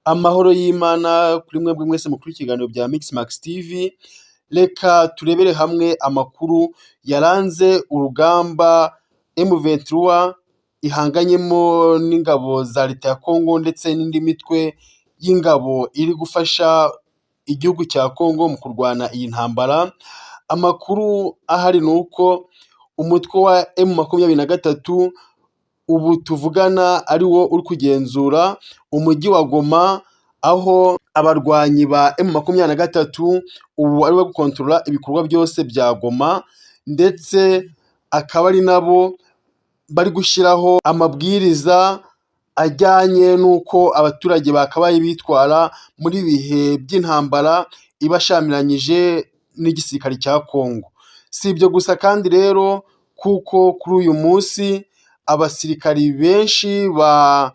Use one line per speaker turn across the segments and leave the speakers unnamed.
Amahoro y'Imana kuri mwebwe mwese mukuru ikiganiro bya Mixmax TV. Reka turebere hamwe amakuru yaranze urugamba M23 ihanganyemo n'ingabo za leta ya Kongo ndetse n'indi mitwe y'ingabo iri gufasha igihugu cya Kongo mu kurwana iyi ntambara. Amakuru ahari nuko umutwe wa M23 ubu tuvugana ari wo uri kugenzura umujyi wa Goma, aho abarwanyi ba M23 ubu ari bo gukontorora ibikorwa byose bya Goma, ndetse akaba ari nabo bari gushyiraho amabwiriza ajyanye n'uko abaturage bakabaye bitwara muri bihe by'intambara ibashamiranyije n'igisirikare cya Kongo. Si ibyo gusa kandi rero, kuko kuri uyu munsi abasirikari benshi ba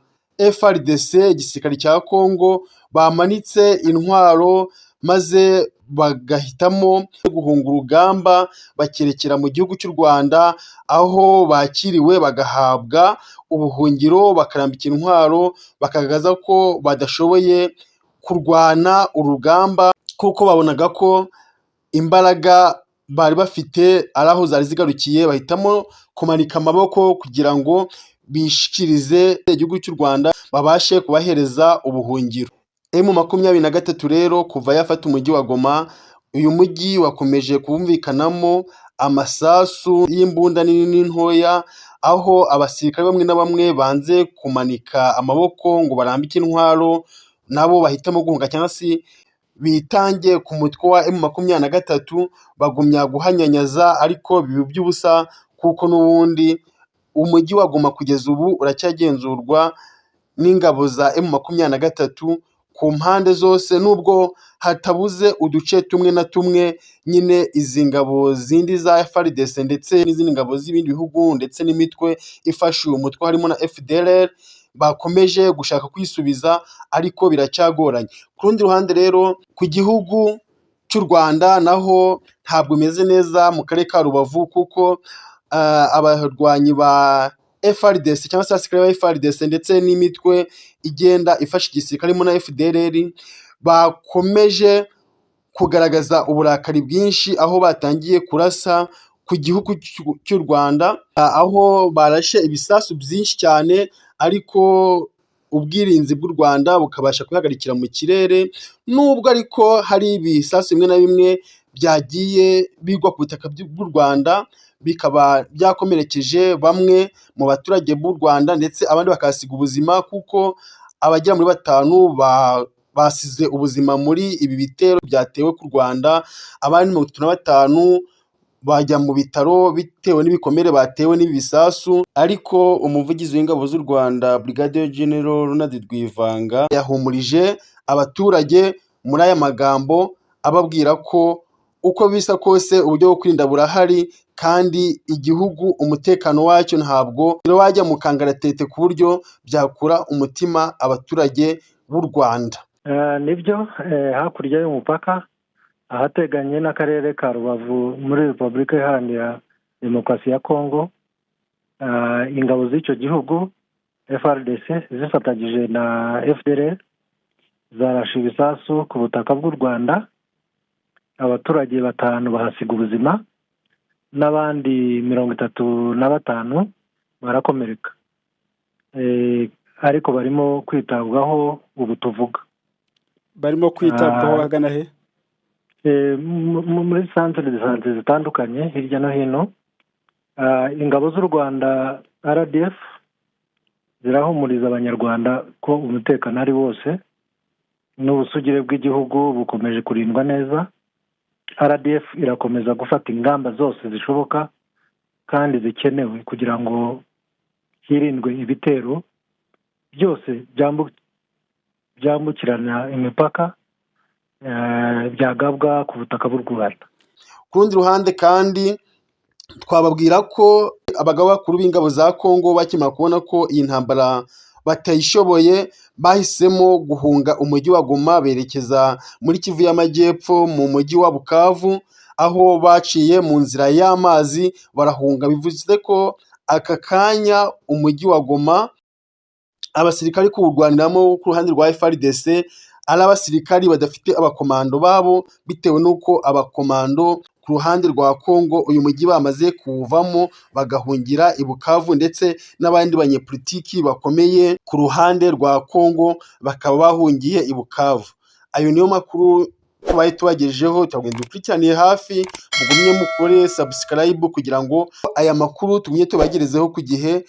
FARDC igisirikare cya Kongo bamanitse intwaro maze bagahitamo guhunga urugamba bakerekera mu gihugu cy'u Rwanda, aho bakiriwe bagahabwa ubuhungiro bakarambika intwaro, bakagaragaza ko badashoboye kurwana urugamba kuko babonaga ko imbaraga bari bafite ari aho zari zigarukiye. Bahitamo kumanika amaboko kugira ngo bishikirize igihugu cy'u Rwanda babashe kubahereza ubuhungiro. M23 rero kuva yafata umujyi wa Goma, uyu mujyi wakomeje kumvikanamo amasasu y'imbunda nini n'intoya, aho abasirikare bamwe na bamwe banze kumanika amaboko ngo barambike intwaro, nabo bahitamo guhunga cyangwa se bitangiye ku mutwe wa M23 bagumya guhanyanyaza, ariko bibi by'ubusa kuko n'ubundi umujyi wa Goma kugeza ubu uracyagenzurwa n'ingabo za M23 ku mpande zose, nubwo hatabuze uduce tumwe na tumwe nyine izi ngabo zindi za FARDC ndetse n'izindi ngabo z'ibindi bihugu ndetse n'imitwe ifashe uyu mutwe harimo na FDLR bakomeje gushaka kwisubiza, ariko biracyagoranye. Ku rundi ruhande rero, ku gihugu cy'u Rwanda naho ntabwo imeze neza mu karere ka Rubavu, kuko abarwanyi ba FARDC cyangwa se abasirikare ba FARDC ndetse n'imitwe igenda ifasha igisirikare harimo na FDLR bakomeje kugaragaza uburakari bwinshi, aho batangiye kurasa ku gihugu cy'u Rwanda, aho barashe ibisasu byinshi cyane, ariko ubwirinzi bw'u Rwanda bukabasha kwihagarikira mu kirere, nubwo ariko hari ibisasu bimwe na bimwe byagiye bigwa ku butaka bw'u Rwanda bikaba byakomerekeje bamwe mu baturage b'u Rwanda, ndetse abandi bakasiga ubuzima, kuko abagera muri 5 basize ubuzima muri ibi bitero byatewe ku Rwanda, abandi 35 bajya mu bitaro bitewe n'ibikomere batewe n'ibi bisasu. Ariko umuvugizi w'ingabo z'u Rwanda Brigadier General Ronald Rwivanga yahumurije abaturage muri aya magambo, ababwira ko uko bisa kose uburyo bwo kwirinda burahari, kandi igihugu umutekano wacyo ntabwo wajya mu kangaratete ku buryo byakura umutima abaturage b'u Rwanda.
Nibyo, hakurya y'umupaka ahateganye n'akarere ka Rubavu muri Repubulika Iharanira Demokarasi ya Kongo, ingabo z'icyo gihugu FARDC zifatanyije na FDLR zarashe ibisasu ku butaka bw'u Rwanda, abaturage 5 bahasiga ubuzima n'abandi 35 barakomereka, ariko barimo kwitabwaho ubu tuvuga.
Barimo kwitabwaho hagana he?
Muri centre de santé zitandukanye hirya no hino. Ingabo z'u Rwanda RDF zirahumuriza abanyarwanda ko umutekano ari wose n'ubusugire bw'igihugu bukomeje kurindwa neza. RDF irakomeza gufata ingamba zose zishoboka kandi zikenewe kugira ngo hirindwe ibitero byose byambukirana imipaka byagabwa ku butaka bw'u Rwanda.
Ku rundi ruhande kandi twababwira ko abagabo bakuru b'ingabo za Kongo bakimara kubona ko iyi ntambara batayishoboye, bahisemo guhunga umujyi wa Goma berekeza muri Kivu y'Amajyepfo mu mujyi wa Bukavu, aho baciye mu nzira y'amazi barahunga. Bivuze ko aka kanya umujyi wa Goma abasirikari kuwurwaniramo ku ruhande rwa FARDC ari abasirikari badafite abakomando babo, bitewe n'uko abakomando ku ruhande rwa Kongo uyu mujyi bamaze kuwuvamo bagahungira i Bukavu, ndetse n'abandi banyepolitiki bakomeye ku ruhande rwa Kongo bakaba bahungiye i Bukavu. Ayo niyo makuru tubaye tubagejejeho, tugenda dukurikiraniye hafi, mugumye mukore subscribe kugira ngo aya makuru tumye tubagerezeho ku gihe.